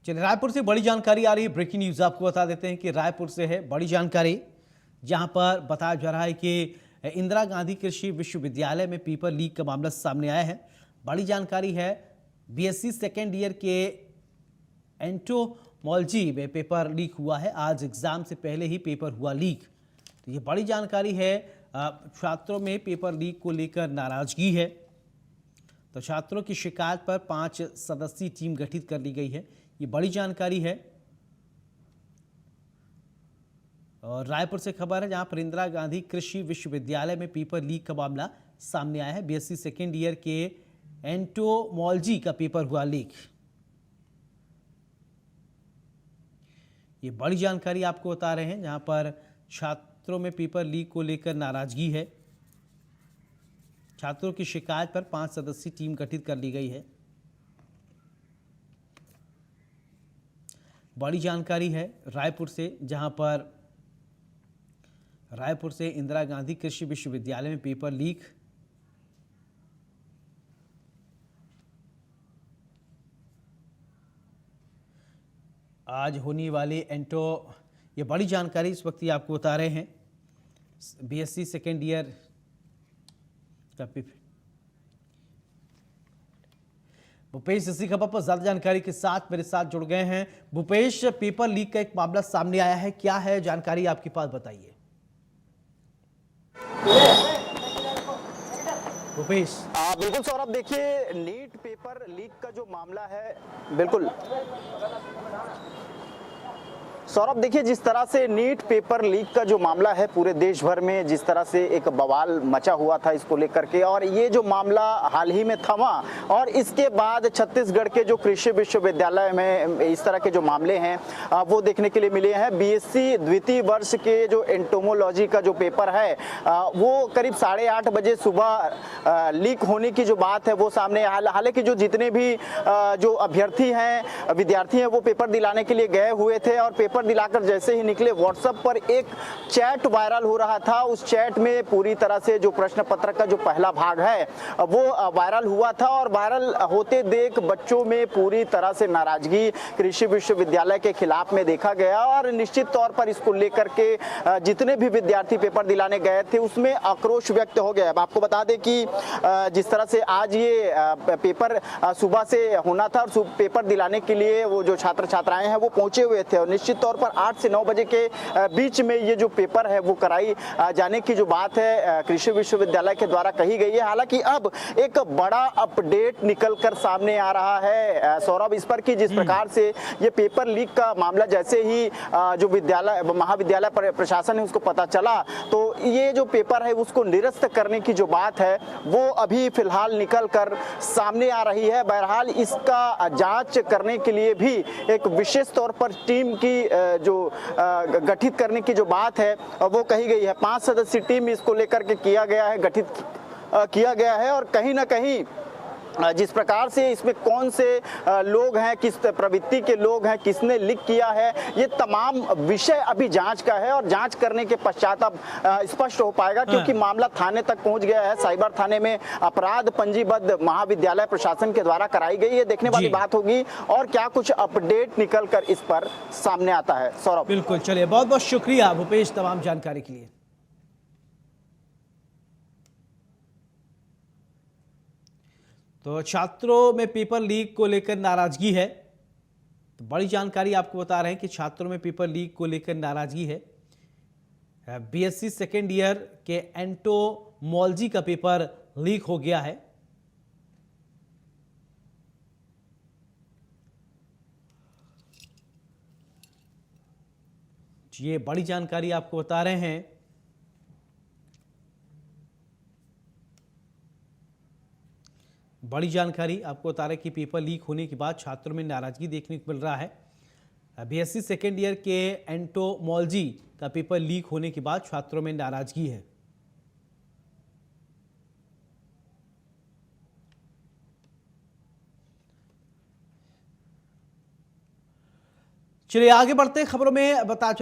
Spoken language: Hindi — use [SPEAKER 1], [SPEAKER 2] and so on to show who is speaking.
[SPEAKER 1] चलिए, रायपुर से बड़ी जानकारी आ रही है। ब्रेकिंग न्यूज आपको बता देते हैं कि रायपुर से है बड़ी जानकारी, जहां पर बताया जा रहा है कि इंदिरा गांधी कृषि विश्वविद्यालय में पेपर लीक का मामला सामने आया है। बड़ी जानकारी है, बीएससी सेकेंड ईयर के एंटोमोलॉजी में पेपर लीक हुआ है। आज एग्जाम से पहले ही पेपर हुआ लीक। तो ये बड़ी जानकारी है। छात्रों में पेपर लीक को लेकर नाराजगी है। तो छात्रों की शिकायत पर 5 सदस्यीय टीम गठित कर ली गई है। ये बड़ी जानकारी है। और रायपुर से खबर है, जहां पर इंदिरा गांधी कृषि विश्वविद्यालय में पेपर लीक का मामला सामने आया है। बीएससी सेकेंड ईयर के एंटोमोलॉजी का पेपर हुआ लीक। ये बड़ी जानकारी आपको बता रहे हैं, जहां पर छात्रों में पेपर लीक को लेकर नाराजगी है। छात्रों की शिकायत पर 5 सदस्यीय टीम गठित कर ली गई है। बड़ी जानकारी है रायपुर से, जहां पर रायपुर से इंदिरा गांधी कृषि विश्वविद्यालय में पेपर लीक। आज होने वाले ये बड़ी जानकारी इस वक्त ही आपको बता रहे हैं। बीएससी सेकेंड ईयर का पेपर। भूपेश इसी खबर पर ज्यादा जानकारी के साथ मेरे साथ जुड़ गए हैं। भूपेश, पेपर लीक का एक मामला सामने आया है, क्या है जानकारी आपके पास, बताइए भूपेश।
[SPEAKER 2] बिल्कुल सौरभ, देखिए नीट पेपर लीक का जो मामला है, बिल्कुल सौरभ, देखिए जिस तरह से नीट पेपर लीक का जो मामला है पूरे देश भर में जिस तरह से एक बवाल मचा हुआ था इसको लेकर के, और ये जो मामला हाल ही में थमा और इसके बाद छत्तीसगढ़ के जो कृषि विश्वविद्यालय में इस तरह के जो मामले हैं वो देखने के लिए मिले हैं। बीएससी द्वितीय वर्ष के जो एंटोमोलॉजी का जो पेपर है वो करीब 8:30 बजे सुबह लीक होने की जो बात है वो सामने। हालांकि जो जितने भी जो अभ्यर्थी हैं, विद्यार्थी हैं, वो पेपर दिलाने के लिए गए हुए थे और पेपर दिलाकर जैसे ही निकले, व्हाट्सएप पर एक चैट वायरल हो रहा था। उस चैट में पूरी तरह से जो प्रश्न पत्र का जो पहला भाग है वो वायरल हुआ था और वायरल होते देख बच्चों में पूरी तरह से नाराजगी कृषि विश्वविद्यालय के खिलाफ में देखा गया और निश्चित तौर पर इसको लेकर के जितने भी विद्यार्थी पेपर दिलाने गए थे उसमें आक्रोश व्यक्त हो गया। अब आपको बता दें कि जिस तरह से आज ये पेपर सुबह से होना था और पेपर दिलाने के लिए वो जो छात्र छात्राएं हैं वो पहुंचे हुए थे और निश्चित तौर पर 8 से 9 बजे के बीच में ये जो पेपर है वो कराई जाने की जो बात है कृषि विश्वविद्यालय के द्वारा कही गई है। हालांकि अब एक बड़ा अपडेट निकलकर सामने आ रहा है सौरभ इस पर कि जिस प्रकार से ये पेपर लीक का मामला जैसे ही जो विद्यालय महाविद्यालय प्रशासन है उसको पता चला तो ये जो पेपर है उसको निरस्त करने की जो बात है वो अभी फिलहाल निकल कर सामने आ रही है। बहरहाल इसका जांच करने के लिए भी एक विशेष तौर पर टीम की जो गठित करने की जो बात है वो कही गई है। 5 सदस्यीय टीम इसको लेकर के गठित किया गया है और कहीं ना कहीं जिस प्रकार से इसमें कौन से लोग हैं, किस प्रवृत्ति के लोग हैं, किसने लीक किया है, ये तमाम विषय अभी जांच का है और जांच करने के पश्चात अब स्पष्ट हो पाएगा क्योंकि मामला थाने तक पहुंच गया है। साइबर थाने में अपराध पंजीबद्ध महाविद्यालय प्रशासन के द्वारा कराई गई है। देखने वाली बात होगी और क्या कुछ अपडेट निकल कर इस पर सामने आता है। सौरभ,
[SPEAKER 1] बिल्कुल, चलिए, बहुत बहुत शुक्रिया भूपेश तमाम जानकारी के लिए। तो छात्रों में पेपर लीक को लेकर नाराजगी है। तो बड़ी जानकारी आपको बता रहे हैं कि छात्रों में पेपर लीक को लेकर नाराजगी है। बीएससी सेकेंड ईयर के एंटोमोलॉजी का पेपर लीक हो गया है। ये बड़ी जानकारी आपको बता रहे हैं। बड़ी जानकारी आपको बता रहे हैं कि पेपर लीक होने के बाद छात्रों में नाराजगी देखने को मिल रहा है। बीएससी सेकेंड ईयर के एंटोमोलॉजी का पेपर लीक होने के बाद छात्रों में नाराजगी है। चलिए आगे बढ़ते खबरों में बता चला